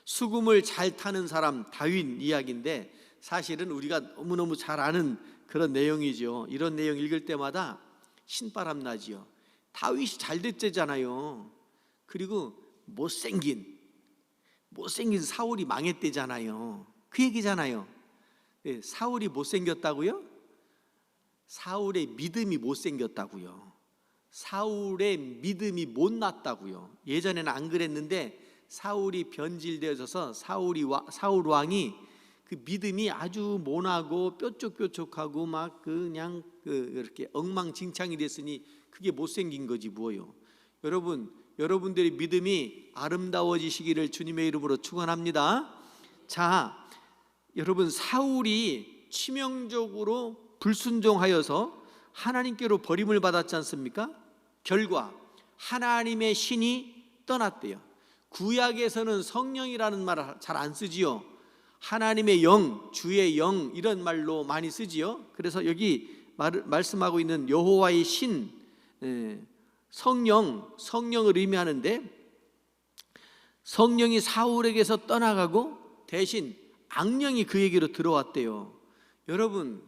수금을 잘 타는 사람 다윗 이야기인데 사실은 우리가 너무너무 잘 아는 그런 내용이죠. 이런 내용 읽을 때마다 신바람 나지요. 다윗이 잘 됐대잖아요. 그리고 못생긴 사울이 망했대잖아요. 그 얘기잖아요. 네, 사울이 못생겼다고요? 사울의 믿음이 못생겼다고요. 사울의 믿음이 못났다고요. 예전에는 안 그랬는데 사울이 변질되어져서 사울 왕이 그 믿음이 아주 모나고 뾰족뾰족하고 막 그냥 이렇게 엉망진창이 됐으니 그게 못생긴 거지 뭐요. 여러분들의 믿음이 아름다워지시기를 주님의 이름으로 축원합니다. 자, 여러분, 사울이 치명적으로 불순종하여서 하나님께로 버림을 받았지 않습니까? 결과 하나님의 신이 떠났대요. 구약에서는 성령이라는 말을 잘 안 쓰지요. 하나님의 영, 주의 영 이런 말로 많이 쓰지요. 그래서 여기 말씀하고 있는 여호와의 신, 성령을 의미하는데 성령이 사울에게서 떠나가고 대신 악령이 그에게로 들어왔대요. 여러분,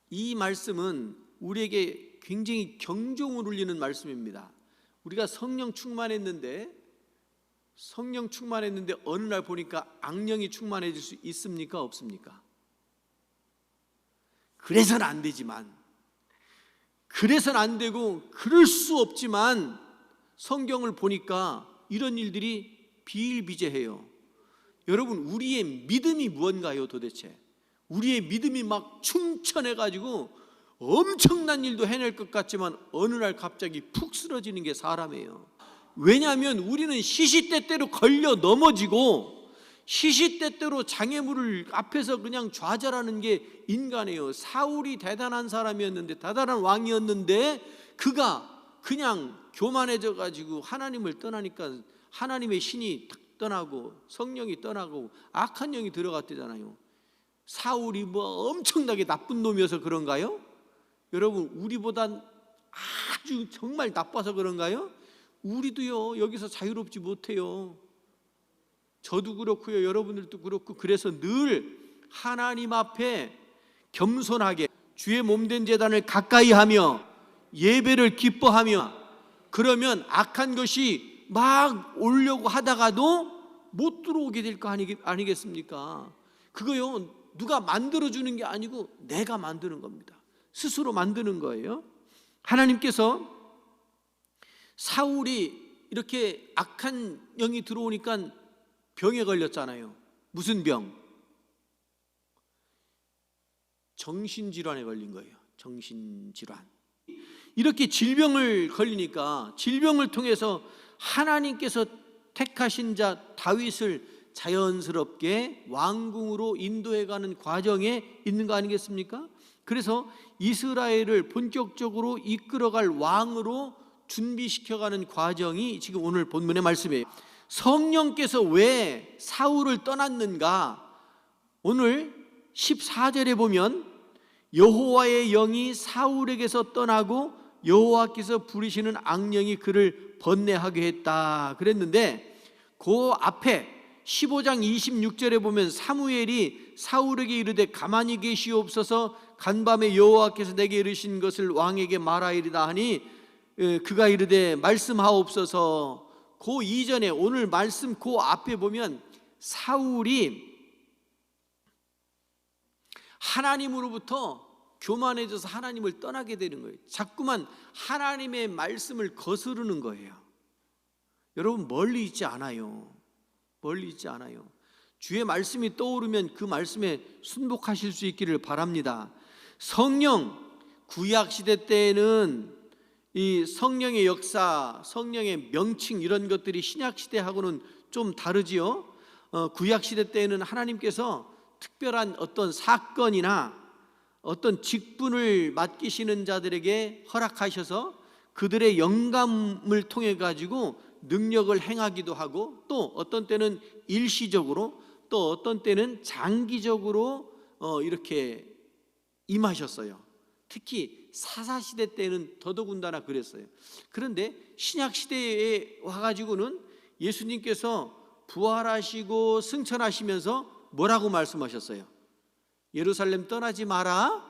이 말씀은 우리에게 굉장히 경종을 울리는 말씀입니다. 우리가 성령 충만했는데 어느 날 보니까 악령이 충만해질 수 있습니까? 없습니까? 그래서는 안 되지만, 그래서는 안 되고 그럴 수 없지만 성경을 보니까 이런 일들이 비일비재해요. 여러분, 우리의 믿음이 무언가요 도대체? 우리의 믿음이 막 충천해가지고 엄청난 일도 해낼 것 같지만 어느 날 갑자기 푹 쓰러지는 게 사람이에요. 왜냐하면 우리는 시시때때로 걸려 넘어지고 시시때때로 장애물을 앞에서 그냥 좌절하는 게 인간이에요. 사울이 대단한 사람이었는데, 대단한 왕이었는데 그가 그냥 교만해져 가지고 하나님을 떠나니까 하나님의 신이 떠나고 성령이 떠나고 악한 영이 들어갔대잖아요. 사울이 뭐 엄청나게 나쁜 놈이어서 그런가요? 여러분, 우리보단 아주 정말 나빠서 그런가요? 우리도요 여기서 자유롭지 못해요. 저도 그렇고요, 여러분들도 그렇고. 그래서 늘 하나님 앞에 겸손하게 주의 몸된 제단을 가까이 하며 예배를 기뻐하며, 그러면 악한 것이 막 오려고 하다가도 못 들어오게 될 거 아니겠습니까? 그거요 누가 만들어주는 게 아니고 내가 만드는 겁니다. 스스로 만드는 거예요. 하나님께서 사울이 이렇게 악한 영이 들어오니까 병에 걸렸잖아요. 무슨 병? 정신질환에 걸린 거예요. 정신질환. 이렇게 질병을 걸리니까 질병을 통해서 하나님께서 택하신 자 다윗을 자연스럽게 왕궁으로 인도해가는 과정에 있는 거 아니겠습니까? 그래서 이스라엘을 본격적으로 이끌어갈 왕으로 준비시켜가는 과정이 지금 오늘 본문의 말씀이에요. 성령께서 왜 사울을 떠났는가? 오늘 14절에 보면 여호와의 영이 사울에게서 떠나고 여호와께서 부리시는 악령이 그를 번뇌하게 했다 그랬는데, 그 앞에 15장 26절에 보면 사무엘이 사울에게 이르되 가만히 계시옵소서, 간밤에 여호와께서 내게 이르신 것을 왕에게 말하리다 하니 그가 이르되 말씀하옵소서. 그 이전에 오늘 말씀 그 앞에 보면 사울이 하나님으로부터 교만해져서 하나님을 떠나게 되는 거예요. 자꾸만 하나님의 말씀을 거스르는 거예요. 여러분, 멀리 있지 않아요. 멀리 있지 않아요. 주의 말씀이 떠오르면 그 말씀에 순복하실 수 있기를 바랍니다. 성령, 구약시대 때에는 이 성령의 역사, 성령의 명칭 이런 것들이 신약시대하고는 좀 다르지요. 구약시대 때에는 하나님께서 특별한 어떤 사건이나 어떤 직분을 맡기시는 자들에게 허락하셔서 그들의 영감을 통해 가지고 능력을 행하기도 하고, 또 어떤 때는 일시적으로, 또 어떤 때는 장기적으로 이렇게 임하셨어요. 특히 사사시대 때는 더더군다나 그랬어요. 그런데 신약시대에 와가지고는 예수님께서 부활하시고 승천하시면서 뭐라고 말씀하셨어요? 예루살렘 떠나지 마라,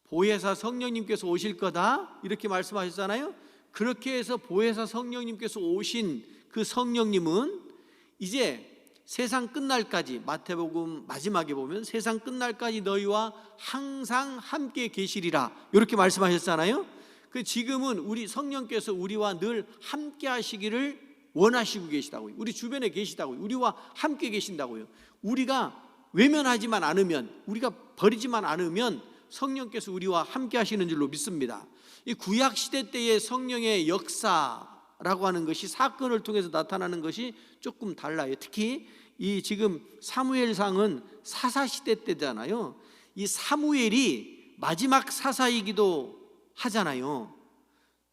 보혜사 성령님께서 오실 거다, 이렇게 말씀하셨잖아요. 그렇게 해서 보혜사 성령님께서 오신 그 성령님은 이제 세상 끝날까지, 마태복음 마지막에 보면 세상 끝날까지 너희와 항상 함께 계시리라, 이렇게 말씀하셨잖아요. 그 지금은 우리 성령께서 우리와 늘 함께 하시기를 원하시고 계시다고요. 우리 주변에 계시다고요. 우리와 함께 계신다고요. 우리가 외면하지만 않으면, 우리가 버리지만 않으면 성령께서 우리와 함께 하시는 줄로 믿습니다. 이 구약 시대 때의 성령의 역사라고 하는 것이 사건을 통해서 나타나는 것이 조금 달라요. 특히 이 지금 사무엘상은 사사 시대 때잖아요. 이 사무엘이 마지막 사사이기도 하잖아요.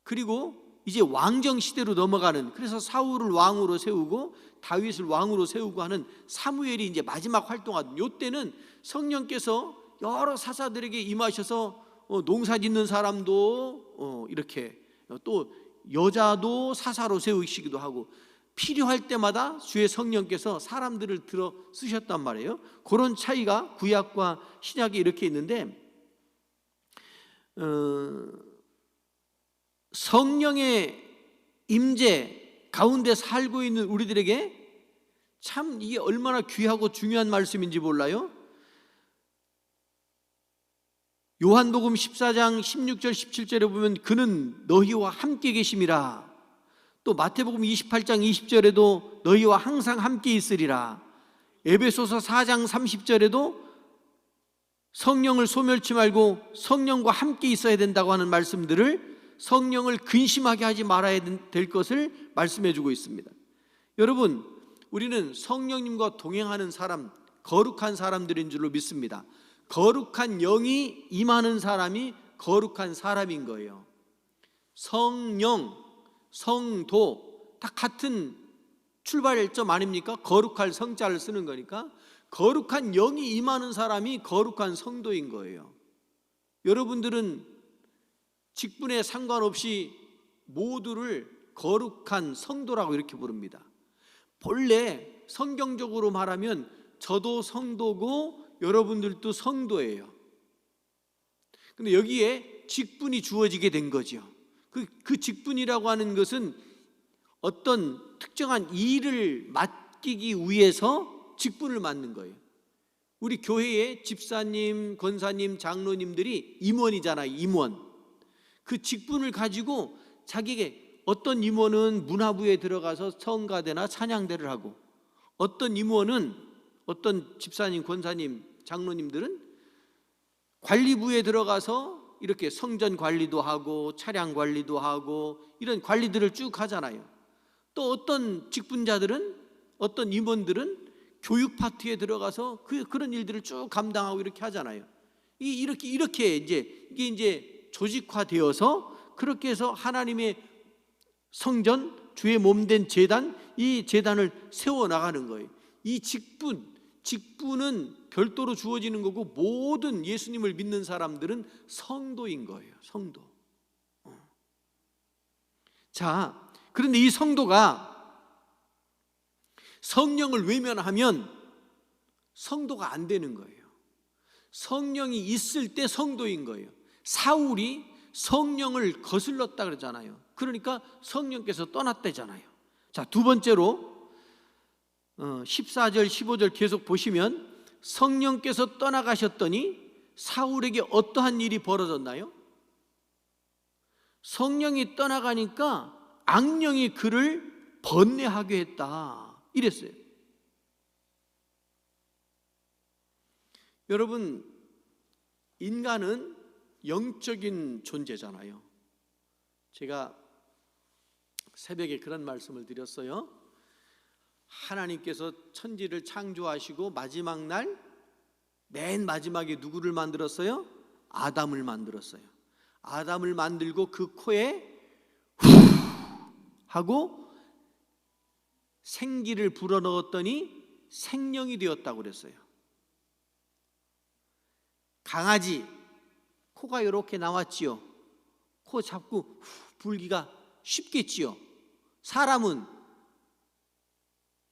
그리고 이제 왕정 시대로 넘어가는, 그래서 사울을 왕으로 세우고 다윗을 왕으로 세우고 하는 사무엘이 이제 마지막 활동하던 요때는 성령께서 여러 사사들에게 임하셔서 농사 짓는 사람도 이렇게, 또 여자도 사사로 세우시기도 하고, 필요할 때마다 주의 성령께서 사람들을 들어 쓰셨단 말이에요. 그런 차이가 구약과 신약에 이렇게 있는데, 성령의 임재 가운데 살고 있는 우리들에게 참 이게 얼마나 귀하고 중요한 말씀인지 몰라요. 요한복음 14장 16절 17절에 보면 그는 너희와 함께 계심이라, 또 마태복음 28장 20절에도 너희와 항상 함께 있으리라, 에베소서 4장 30절에도 성령을 소멸치 말고 성령과 함께 있어야 된다고 하는 말씀들을, 성령을 근심하게 하지 말아야 될 것을 말씀해 주고 있습니다. 여러분, 우리는 성령님과 동행하는 사람, 거룩한 사람들인 줄로 믿습니다. 거룩한 영이 임하는 사람이 거룩한 사람인 거예요. 성령, 성도 다 같은 출발점 아닙니까? 거룩할 성자를 쓰는 거니까 거룩한 영이 임하는 사람이 거룩한 성도인 거예요. 여러분들은 직분에 상관없이 모두를 거룩한 성도라고 이렇게 부릅니다. 본래 성경적으로 말하면 저도 성도고 여러분들도 성도예요. 근데 여기에 직분이 주어지게 된 거죠. 그 직분이라고 하는 것은 어떤 특정한 일을 맡기기 위해서 직분을 맡는 거예요. 우리 교회의 집사님, 권사님, 장로님들이 임원이잖아요. 임원. 그 직분을 가지고 자기에게, 어떤 임원은 문화부에 들어가서 성가대나 찬양대를 하고, 어떤 임원은, 어떤 집사님, 권사님, 장로님들은 관리부에 들어가서 이렇게 성전 관리도 하고 차량 관리도 하고 이런 관리들을 쭉 하잖아요. 또 어떤 직분자들은, 어떤 임원들은 교육 파트에 들어가서 그런 일들을 쭉 감당하고 이렇게 하잖아요. 이렇게 이제 조직화되어서 그렇게 해서 하나님의 성전, 주의 몸된 제단, 이 제단을 세워나가는 거예요. 이 직분은 별도로 주어지는 거고, 모든 예수님을 믿는 사람들은 성도인 거예요. 성도. 자, 그런데 이 성도가 성령을 외면하면 성도가 안 되는 거예요. 성령이 있을 때 성도인 거예요. 사울이 성령을 거슬렀다 그러잖아요. 그러니까 성령께서 떠났다잖아요. 자, 두 번째로 14절 15절 계속 보시면 성령께서 떠나가셨더니 사울에게 어떠한 일이 벌어졌나요? 성령이 떠나가니까 악령이 그를 번뇌하게 했다, 이랬어요. 여러분, 인간은 영적인 존재잖아요. 제가 새벽에 그런 말씀을 드렸어요. 하나님께서 천지를 창조하시고 마지막 날, 맨 마지막에 누구를 만들었어요? 아담을 만들었어요. 아담을 만들고 그 코에 후 하고 생기를 불어넣었더니 생명이 되었다고 그랬어요. 강아지 코가 이렇게 나왔지요. 코 잡고 불기가 쉽겠지요. 사람은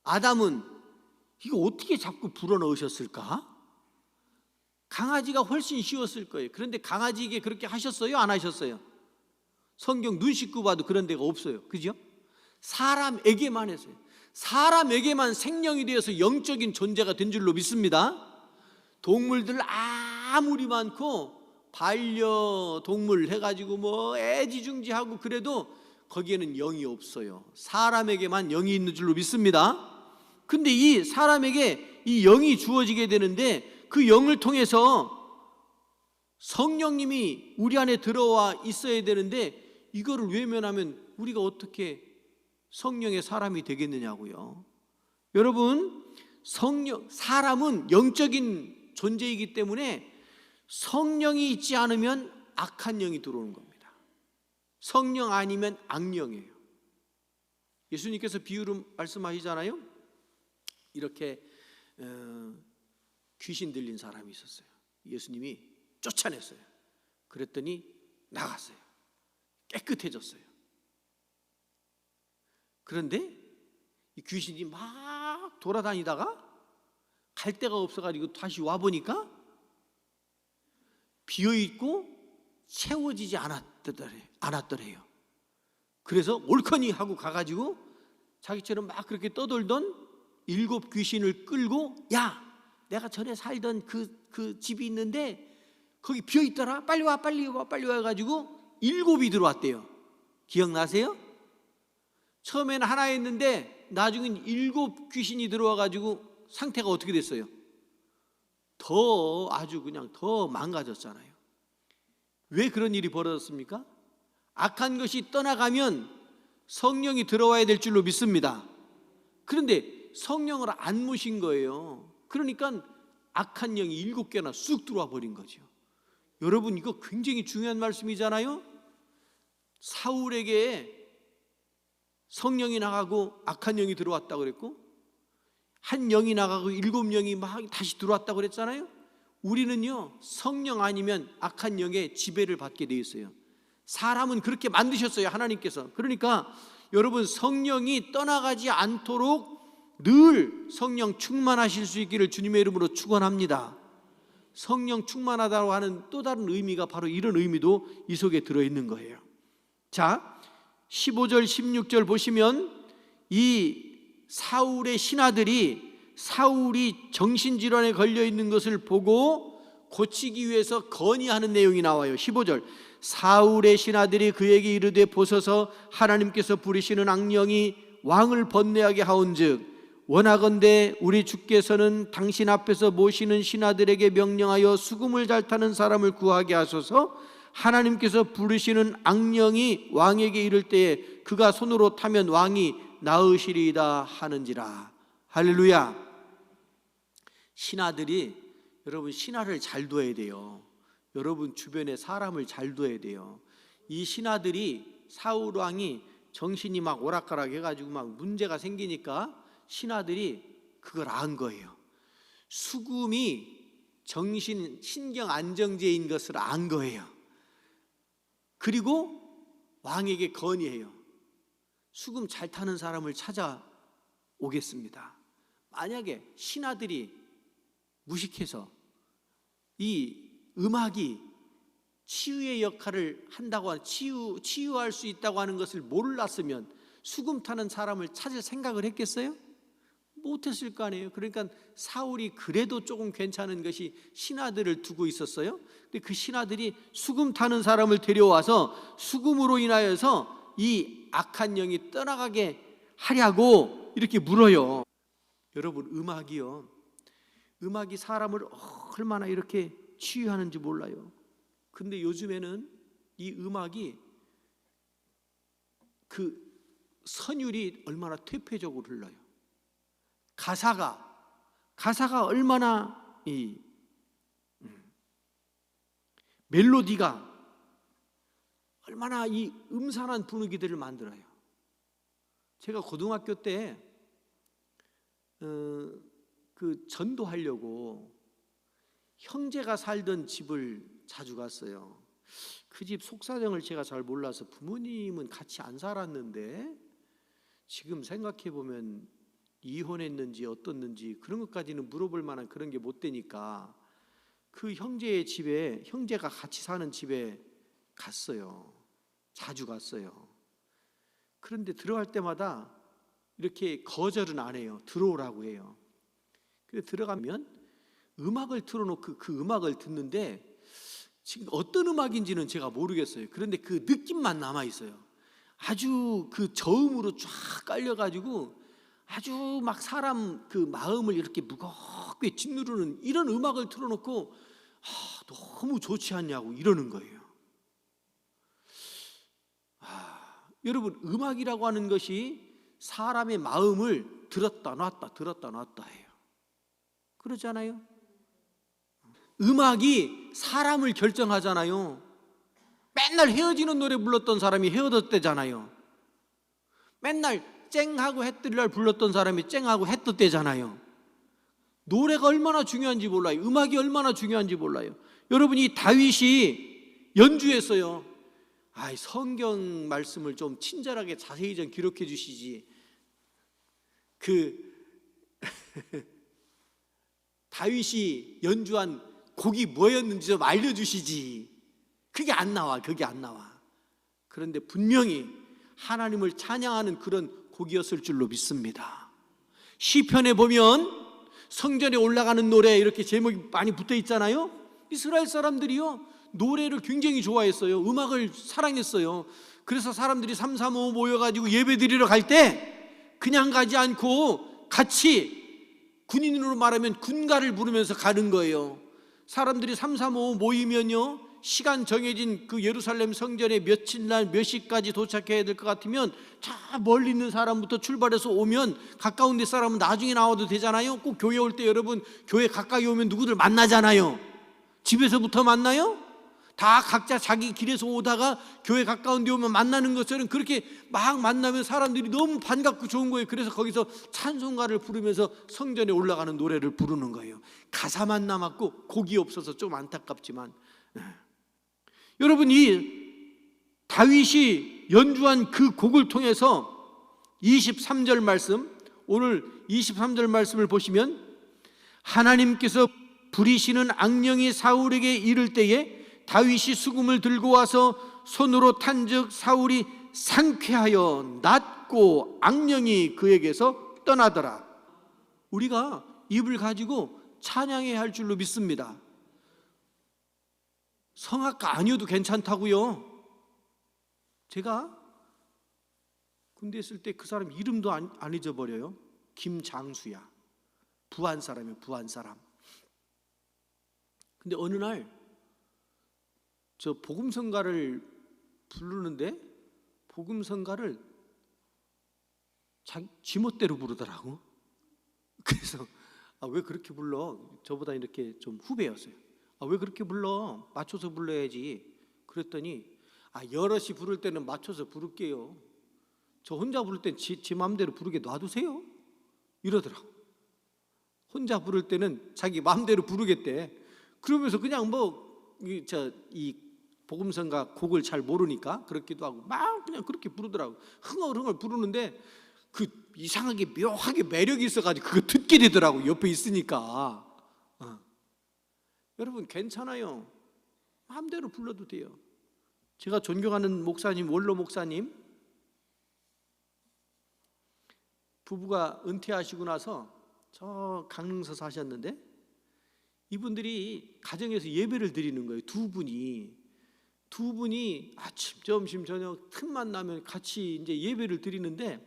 아담은 이거 어떻게 자꾸 불어넣으셨을까? 강아지가 훨씬 쉬웠을 거예요. 그런데 강아지에게 그렇게 하셨어요? 안 하셨어요? 성경 눈 씻고 봐도 그런 데가 없어요. 그죠? 사람에게만 했어요. 사람에게만 생명이 되어서 영적인 존재가 된 줄로 믿습니다. 동물들 아무리 많고 반려동물 해가지고 뭐 애지중지하고 그래도 거기에는 영이 없어요. 사람에게만 영이 있는 줄로 믿습니다. 근데 이 사람에게 이 영이 주어지게 되는데 그 영을 통해서 성령님이 우리 안에 들어와 있어야 되는데 이거를 외면하면 우리가 어떻게 성령의 사람이 되겠느냐고요. 여러분, 사람은 영적인 존재이기 때문에 성령이 있지 않으면 악한 영이 들어오는 겁니다. 성령 아니면 악령이에요. 예수님께서 비유로 말씀하시잖아요. 이렇게 귀신 들린 사람이 있었어요. 예수님이 쫓아냈어요. 그랬더니 나갔어요. 깨끗해졌어요. 그런데 이 귀신이 막 돌아다니다가 갈 데가 없어가지고 다시 와보니까 비어있고 채워지지 않았더래요. 그래서 옳거니 하고 가가지고 자기처럼 막 그렇게 떠돌던 7 귀신을 끌고, 야, 내가 전에 살던 그 집이 있는데 거기 비어있더라, 빨리 와 빨리 와 빨리 와 가지고 7이 들어왔대요. 기억나세요? 처음에는 하나였는데 나중엔 7 귀신이 들어와 가지고 상태가 어떻게 됐어요? 더 아주 그냥 더 망가졌잖아요. 왜 그런 일이 벌어졌습니까? 악한 것이 떠나가면 성령이 들어와야 될 줄로 믿습니다. 그런데 성령을 안 모신 거예요. 그러니까 악한 영이 7개나 쑥 들어와 버린 거죠. 여러분, 이거 굉장히 중요한 말씀이잖아요. 사울에게 성령이 나가고 악한 영이 들어왔다고 그랬고, 한 영이 나가고 7 영이 막 다시 들어왔다고 그랬잖아요. 우리는요, 성령 아니면 악한 영의 지배를 받게 되어 있어요. 사람은 그렇게 만드셨어요, 하나님께서. 그러니까 여러분, 성령이 떠나가지 않도록 늘 성령 충만하실 수 있기를 주님의 이름으로 축원합니다. 성령 충만하다고 하는 또 다른 의미가 바로 이런 의미도 이 속에 들어있는 거예요. 자, 15절 16절 보시면 이 사울의 신하들이 사울이 정신질환에 걸려있는 것을 보고 고치기 위해서 건의하는 내용이 나와요. 15절, 사울의 신하들이 그에게 이르되, 보소서 하나님께서 부리시는 악령이 왕을 번뇌하게 하온즉 원하건대 우리 주께서는 당신 앞에서 모시는 신하들에게 명령하여 수금을 잘 타는 사람을 구하게 하소서. 하나님께서 부르시는 악령이 왕에게 이를 때에 그가 손으로 타면 왕이 나으시리이다 하는지라. 할렐루야. 신하들이, 여러분, 신하를 잘 둬야 돼요. 여러분 주변에 사람을 잘 둬야 돼요. 이 신하들이, 사울 왕이 정신이 막 오락가락 해가지고 막 문제가 생기니까 신하들이 그걸 안 거예요. 수금이 신경 안정제인 것을 안 거예요. 그리고 왕에게 건의해요. 수금 잘 타는 사람을 찾아오겠습니다. 만약에 신하들이 무식해서 이 음악이 치유의 역할을 한다고, 치유할 수 있다고 하는 것을 몰랐으면 수금 타는 사람을 찾을 생각을 했겠어요? 못했을 거 아니에요. 그러니까 사울이 그래도 조금 괜찮은 것이 신하들을 두고 있었어요. 근데 그 신하들이 수금 타는 사람을 데려와서 수금으로 인하여서 이 악한 영이 떠나가게 하려고 이렇게 물어요. 여러분, 음악이 사람을 얼마나 이렇게 치유하는지 몰라요. 근데 요즘에는 이 음악이 그 선율이 얼마나 퇴폐적으로 흘러요. 가사가 얼마나 이 멜로디가 얼마나 이 음산한 분위기들을 만들어요. 제가 고등학교 때 그 전도하려고 형제가 살던 집을 자주 갔어요. 그 집 속사정을 제가 잘 몰라서, 부모님은 같이 안 살았는데 지금 생각해 보면 이혼했는지 어떻는지 그런 것까지는 물어볼 만한 그런 게 못 되니까 그 형제의 집에, 형제가 같이 사는 집에 갔어요. 자주 갔어요. 그런데 들어갈 때마다 이렇게 거절은 안 해요. 들어오라고 해요. 그래서 들어가면 음악을 틀어놓고 그 음악을 듣는데 지금 어떤 음악인지는 제가 모르겠어요. 그런데 그 느낌만 남아있어요. 아주 그 저음으로 쫙 깔려가지고 아주 막 사람 그 마음을 이렇게 무겁게 짓누르는 이런 음악을 틀어놓고 너무 좋지 않냐고 이러는 거예요. 여러분, 음악이라고 하는 것이 사람의 마음을 들었다 놨다 들었다 놨다 해요. 그렇지 않아요? 음악이 사람을 결정하잖아요. 맨날 헤어지는 노래 불렀던 사람이 헤어졌대잖아요. 맨날 쨍하고 해 뜰 날 불렀던 사람이 쨍하고 해 떴대잖아요. 노래가 얼마나 중요한지 몰라요. 음악이 얼마나 중요한지 몰라요. 여러분, 이 다윗이 연주했어요. 성경 말씀을 좀 친절하게 자세히 좀 기록해 주시지. 다윗이 연주한 곡이 뭐였는지 좀 알려주시지. 그게 안 나와. 그런데 분명히 하나님을 찬양하는 그런 곡이었을 줄로 믿습니다. 시편에 보면 성전에 올라가는 노래 이렇게 제목이 많이 붙어 있잖아요. 이스라엘 사람들이요 노래를 굉장히 좋아했어요. 음악을 사랑했어요. 그래서 사람들이 3, 3, 5 모여가지고 예배 드리러 갈 때 그냥 가지 않고 같이 군인으로 말하면 군가를 부르면서 가는 거예요. 사람들이 3, 3, 5 모이면요 시간 정해진 그 예루살렘 성전에 며칠 날 몇 시까지 도착해야 될 것 같으면 저 멀리 있는 사람부터 출발해서 오면 가까운 데 사람은 나중에 나와도 되잖아요. 꼭 교회 올 때 여러분 교회 가까이 오면 누구들 만나잖아요. 집에서부터 만나요? 다 각자 자기 길에서 오다가 교회 가까운 데 오면 만나는 것처럼 그렇게 막 만나면 사람들이 너무 반갑고 좋은 거예요. 그래서 거기서 찬송가를 부르면서 성전에 올라가는 노래를 부르는 거예요. 가사만 남았고 곡이 없어서 좀 안타깝지만 여러분, 이 다윗이 연주한 그 곡을 통해서 23절 말씀, 오늘 23절 말씀을 보시면 하나님께서 부리시는 악령이 사울에게 이를 때에 다윗이 수금을 들고 와서 손으로 탄즉 사울이 상쾌하여 낫고 악령이 그에게서 떠나더라. 우리가 입을 가지고 찬양해야 할 줄로 믿습니다. 성악가 아니어도 괜찮다고요. 제가 군대 있을 때 그 사람 이름도 안 잊어버려요. 김장수야. 부안 사람이에요. 부안 사람. 근데 어느 날 저 복음성가를 부르는데 복음성가를 지멋대로 부르더라고. 그래서 왜 그렇게 불러? 저보다 이렇게 좀 후배였어요. 왜 그렇게 불러? 맞춰서 불러야지. 그랬더니 여럿이 부를 때는 맞춰서 부를게요. 저 혼자 부를 땐 지 마음대로 부르게 놔두세요. 이러더라고. 혼자 부를 때는 자기 마음대로 부르겠대. 그러면서 그냥 이 복음성가 곡을 잘 모르니까 그렇기도 하고 막 그냥 그렇게 부르더라고. 흥얼흥얼 부르는데 그 이상하게 묘하게 매력이 있어가지고 그거 듣게 되더라고. 옆에 있으니까. 여러분 괜찮아요. 마음대로 불러도 돼요. 제가 존경하는 목사님, 원로 목사님 부부가 은퇴하시고 나서 저 강릉서 사셨는데 이분들이 가정에서 예배를 드리는 거예요. 두 분이 아침, 점심, 저녁 틈만 나면 같이 이제 예배를 드리는데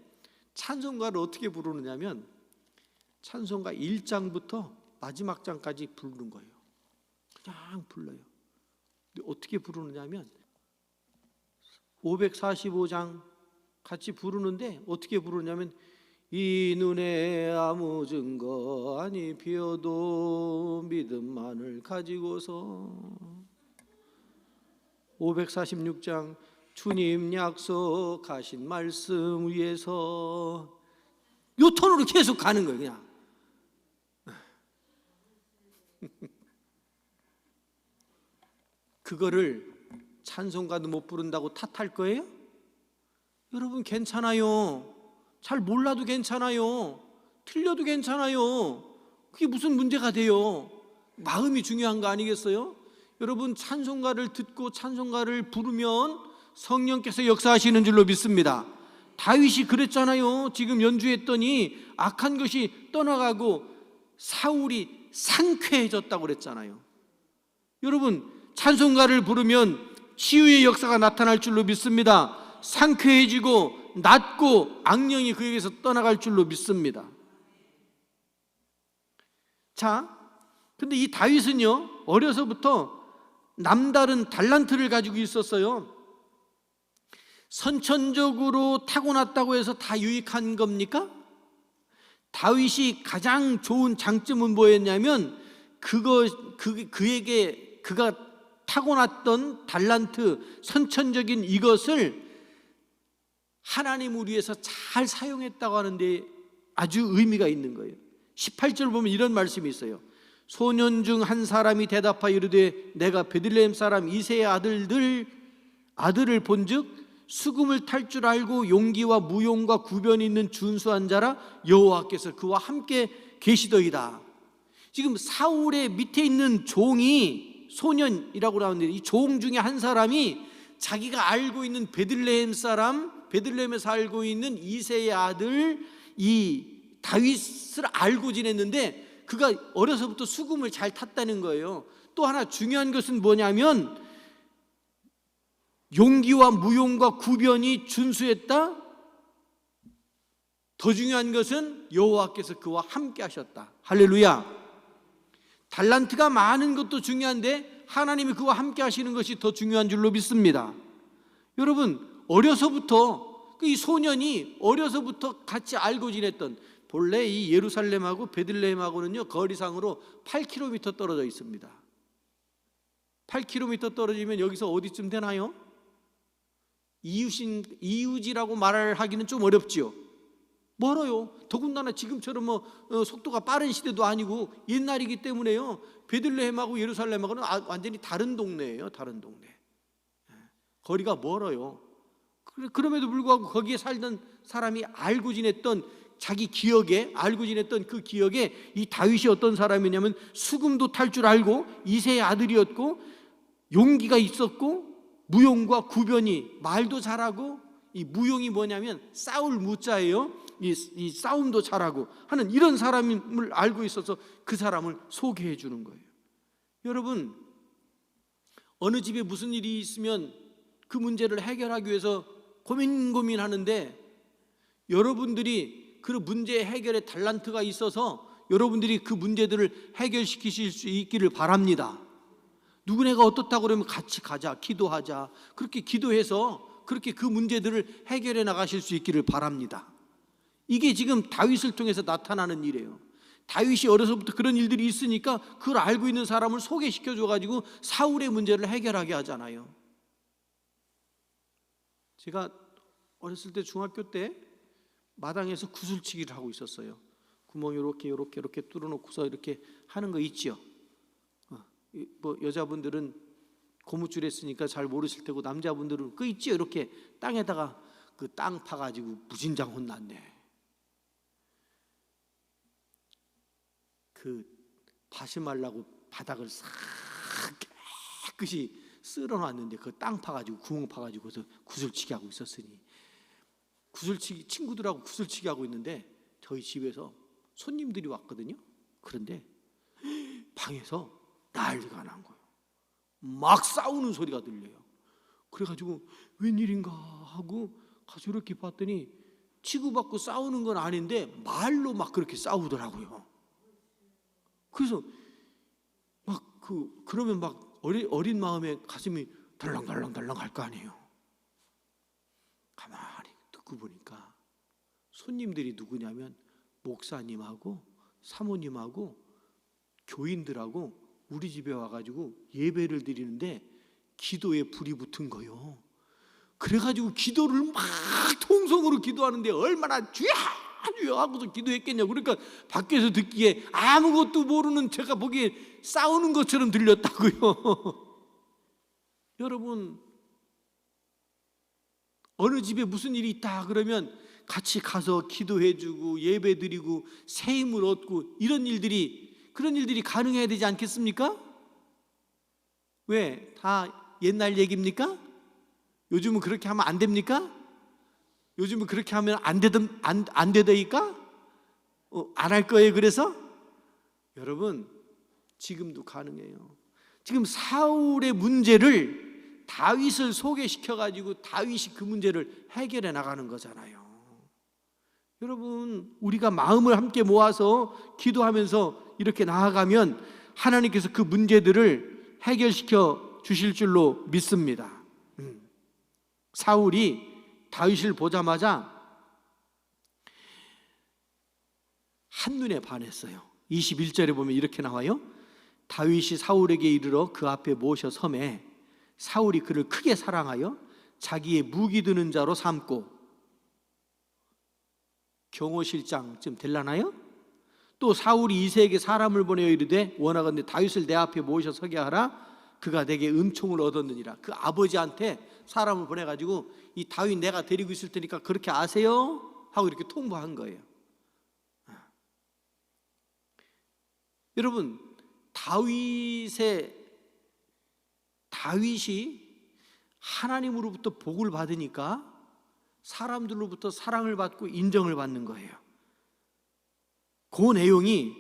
찬송가를 어떻게 부르느냐면 찬송가 1장부터 마지막 장까지 부르는 거예요. 그냥 불러요. 근데 어떻게 부르느냐면 545장 같이 부르는데 어떻게 부르냐면 이 눈에 아무 증거 아니 비어도 믿음만을 가지고서 546장 주님 약속하신 말씀 위에서 요 톤으로 계속 가는 거예요. 그냥 그거를 찬송가도 못 부른다고 탓할 거예요? 여러분 괜찮아요. 잘 몰라도 괜찮아요. 틀려도 괜찮아요. 그게 무슨 문제가 돼요? 마음이 중요한 거 아니겠어요? 여러분, 찬송가를 듣고 찬송가를 부르면 성령께서 역사하시는 줄로 믿습니다. 다윗이 그랬잖아요. 지금 연주했더니 악한 것이 떠나가고 사울이 상쾌해졌다고 그랬잖아요. 여러분, 찬송가를 부르면 치유의 역사가 나타날 줄로 믿습니다. 상쾌해지고 낫고 악령이 그에게서 떠나갈 줄로 믿습니다. 자, 근데 이 다윗은요, 어려서부터 남다른 달란트를 가지고 있었어요. 선천적으로 타고났다고 해서 다 유익한 겁니까? 다윗이 가장 좋은 장점은 뭐였냐면 그가 타고났던 달란트, 선천적인 이것을 하나님을 위해서 잘 사용했다고 하는데 아주 의미가 있는 거예요. 18절 보면 이런 말씀이 있어요. 소년 중 한 사람이 대답하여 이르되 내가 베들레헴 사람 이새의 아들을 본즉 수금을 탈 줄 알고 용기와 무용과 구변이 있는 준수한 자라 여호와께서 그와 함께 계시더이다. 지금 사울의 밑에 있는 종이 소년이라고 나오는데 이 종 중에 한 사람이 자기가 알고 있는 베들레헴 사람, 베들레헴에 살고 있는 이새의 아들 이 다윗을 알고 지냈는데 그가 어려서부터 수금을 잘 탔다는 거예요. 또 하나 중요한 것은 뭐냐면 용기와 무용과 구변이 준수했다. 더 중요한 것은 여호와께서 그와 함께 하셨다. 할렐루야. 달란트가 많은 것도 중요한데 하나님이 그와 함께 하시는 것이 더 중요한 줄로 믿습니다. 여러분, 어려서부터 이 소년이 어려서부터 같이 알고 지냈던, 본래 이 예루살렘하고 베들레헴하고는요 거리상으로 8km 떨어져 있습니다. 8km 떨어지면 여기서 어디쯤 되나요? 이웃이라고 말을 하기는 좀 어렵지요. 멀어요. 더군다나 지금처럼 속도가 빠른 시대도 아니고 옛날이기 때문에요. 베들레헴하고 예루살렘하고는 완전히 다른 동네예요. 다른 동네. 거리가 멀어요. 그럼에도 불구하고 거기에 살던 사람이 알고 지냈던 자기 기억에 알고 지냈던 그 기억에 이 다윗이 어떤 사람이냐면 수금도 탈 줄 알고 이새의 아들이었고 용기가 있었고 무용과 구변이 말도 잘하고 이 무용이 뭐냐면 싸울 무자예요. 이 싸움도 잘하고 하는 이런 사람을 알고 있어서 그 사람을 소개해 주는 거예요. 여러분, 어느 집에 무슨 일이 있으면 그 문제를 해결하기 위해서 고민하는데 여러분들이 그 문제 해결에 달란트가 있어서 여러분들이 그 문제들을 해결시키실 수 있기를 바랍니다. 누구네가 어떻다고 그러면 같이 가자, 기도하자. 그렇게 기도해서 그렇게 그 문제들을 해결해 나가실 수 있기를 바랍니다. 이게 지금 다윗을 통해서 나타나는 일이에요. 다윗이 어려서부터 그런 일들이 있으니까 그걸 알고 있는 사람을 소개시켜 줘가지고 사울의 문제를 해결하게 하잖아요. 제가 어렸을 때 중학교 때 마당에서 구슬치기를 하고 있었어요. 구멍 이렇게 뚫어놓고서 이렇게 하는 거 있죠. 여자분들은 고무줄 했으니까 잘 모르실 테고 남자분들은 그 있죠. 이렇게 땅에다가 그 땅 파가지고 무진장 혼났네. 그 다시 말라고 바닥을 싹 깨끗이 쓸어놨는데 그 땅 파가지고 구멍 파가지고서 구슬치기 하고 있었으니 친구들하고 구슬치기 하고 있는데 저희 집에서 손님들이 왔거든요. 그런데 방에서 난리가 난 거예요. 막 싸우는 소리가 들려요. 그래가지고 웬일인가 하고 가서 이렇게 봤더니 치고받고 싸우는 건 아닌데 말로 막 그렇게 싸우더라고요. 그래서 그러면 막 어린 마음에 가슴이 덜렁덜렁 할 거 아니에요. 가만히 듣고 보니까 손님들이 누구냐면 목사님하고 사모님하고 교인들하고 우리 집에 와가지고 예배를 드리는데 기도에 불이 붙은 거요. 그래가지고 기도를 막 통성으로 기도하는데 얼마나 주야 하고서 기도했겠냐고. 그러니까 밖에서 듣기에 아무것도 모르는 제가 보기에 싸우는 것처럼 들렸다고요. 여러분, 어느 집에 무슨 일이 있다 그러면 같이 가서 기도해주고 예배드리고 새 힘을 얻고 그런 일들이 가능해야 되지 않겠습니까? 왜? 다 옛날 얘기입니까? 요즘은 그렇게 하면 안 됩니까? 요즘은 그렇게 하면 안 되더이까? 안 할 거예요. 그래서 여러분, 지금도 가능해요. 지금 사울의 문제를 다윗을 소개시켜 가지고 다윗이 그 문제를 해결해 나가는 거잖아요. 여러분, 우리가 마음을 함께 모아서 기도하면서 이렇게 나아가면 하나님께서 그 문제들을 해결시켜 주실 줄로 믿습니다. 사울이 다윗을 보자마자 한눈에 반했어요. 21절에 보면 이렇게 나와요. 다윗이 사울에게 이르러 그 앞에 모셔 섬에 사울이 그를 크게 사랑하여 자기의 무기 드는 자로 삼고, 경호실장쯤 될라나요? 또 사울이 이새에게 사람을 보내어 이르되 원하건대 다윗을 내 앞에 모셔 서게 하라. 그가 내게 은총을 얻었느니라. 그 아버지한테 사람을 보내가지고 이 다윗 내가 데리고 있을 테니까 그렇게 아세요? 하고 이렇게 통보한 거예요. 여러분, 다윗이 하나님으로부터 복을 받으니까 사람들로부터 사랑을 받고 인정을 받는 거예요. 그 내용이,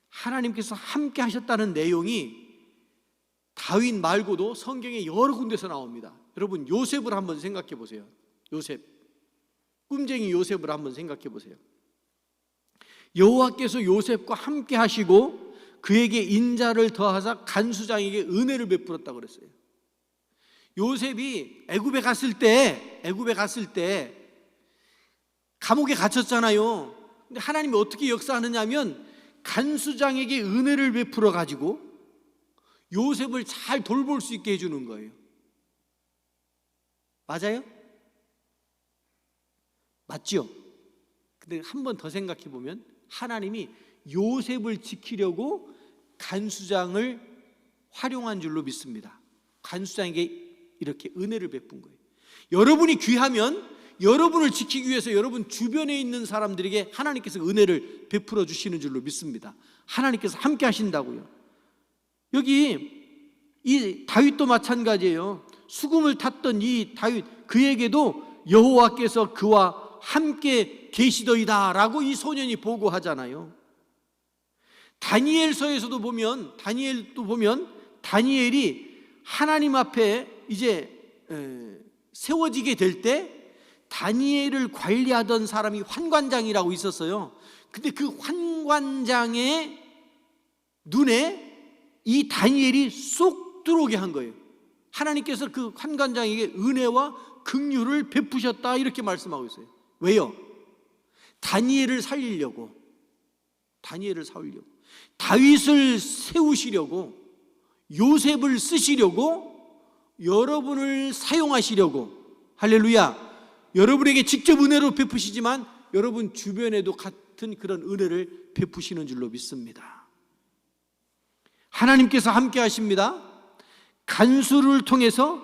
하나님께서 함께 하셨다는 내용이 다윗 말고도 성경에 여러 군데서 나옵니다. 여러분, 요셉을 한번 생각해 보세요. 꿈쟁이 요셉을 한번 생각해 보세요. 여호와께서 요셉과 함께 하시고 그에게 인자를 더하사 간수장에게 은혜를 베풀었다고 그랬어요. 요셉이 애굽에 갔을 때 감옥에 갇혔잖아요. 근데 하나님이 어떻게 역사하느냐면 간수장에게 은혜를 베풀어 가지고 요셉을 잘 돌볼 수 있게 해주는 거예요. 맞아요? 맞죠? 근데 한 번 더 생각해 보면 하나님이 요셉을 지키려고 간수장을 활용한 줄로 믿습니다. 간수장에게 이렇게 은혜를 베푼 거예요. 여러분이 귀하면 여러분을 지키기 위해서 여러분 주변에 있는 사람들에게 하나님께서 은혜를 베풀어 주시는 줄로 믿습니다. 하나님께서 함께 하신다고요. 여기 이 다윗도 마찬가지예요. 수금을 탔던 이 다윗, 그에게도 여호와께서 그와 함께 계시더이다 라고 이 소년이 보고하잖아요. 다니엘서에서도 보면 다니엘이 하나님 앞에 이제 세워지게 될 때 다니엘을 관리하던 사람이 환관장이라고 있었어요. 근데 그 환관장의 눈에 이 다니엘이 쏙 들어오게 한 거예요. 하나님께서 그 환관장에게 은혜와 긍휼을 베푸셨다 이렇게 말씀하고 있어요. 왜요? 다니엘을 살리려고, 다윗을 세우시려고, 요셉을 쓰시려고, 여러분을 사용하시려고, 할렐루야, 여러분에게 직접 은혜로 베푸시지만 여러분 주변에도 같은 그런 은혜를 베푸시는 줄로 믿습니다. 하나님께서 함께 하십니다. 간수를 통해서,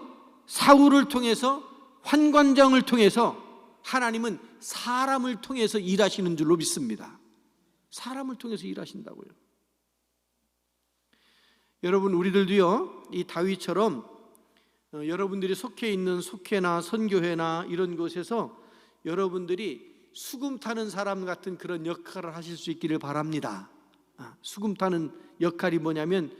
사울을 통해서, 환관장을 통해서 하나님은 사람을 통해서 일하시는 줄로 믿습니다. 사람을 통해서 일하신다고요. 여러분, 우리들도요, 이 다윗처럼 여러분들이 속해 있는 속회나 선교회나 이런 곳에서 여러분들이 수금 타는 사람 같은 그런 역할을 하실 수 있기를 바랍니다. 수금 타는 역할이 뭐냐면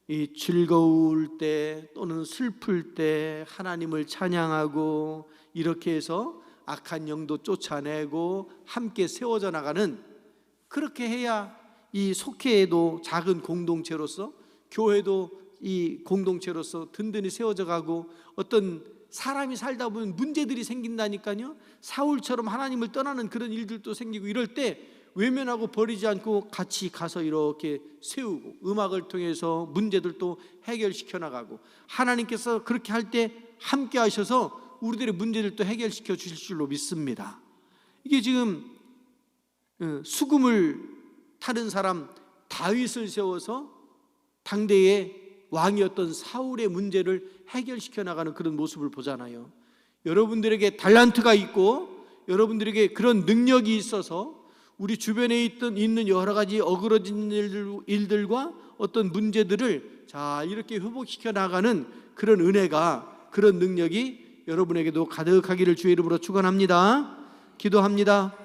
이 즐거울 때 또는 슬플 때 하나님을 찬양하고 이렇게 해서 악한 영도 쫓아내고 함께 세워져 나가는, 그렇게 해야 이 속회에도 작은 공동체로서, 교회도 이 공동체로서 든든히 세워져 가고, 어떤 사람이 살다 보면 문제들이 생긴다니까요. 사울처럼 하나님을 떠나는 그런 일들도 생기고, 이럴 때 외면하고 버리지 않고 같이 가서 이렇게 세우고 음악을 통해서 문제들도 해결시켜 나가고, 하나님께서 그렇게 할 때 함께 하셔서 우리들의 문제들도 해결시켜 주실 줄로 믿습니다. 이게 지금 수금을 타는 사람 다윗을 세워서 당대의 왕이었던 사울의 문제를 해결시켜 나가는 그런 모습을 보잖아요. 여러분들에게 달란트가 있고 여러분들에게 그런 능력이 있어서 우리 주변에 있는 여러 가지 어그러진 일들과 어떤 문제들을 잘 이렇게 회복시켜 나가는 그런 은혜가, 그런 능력이 여러분에게도 가득하기를 주의 이름으로 축원합니다. 기도합니다.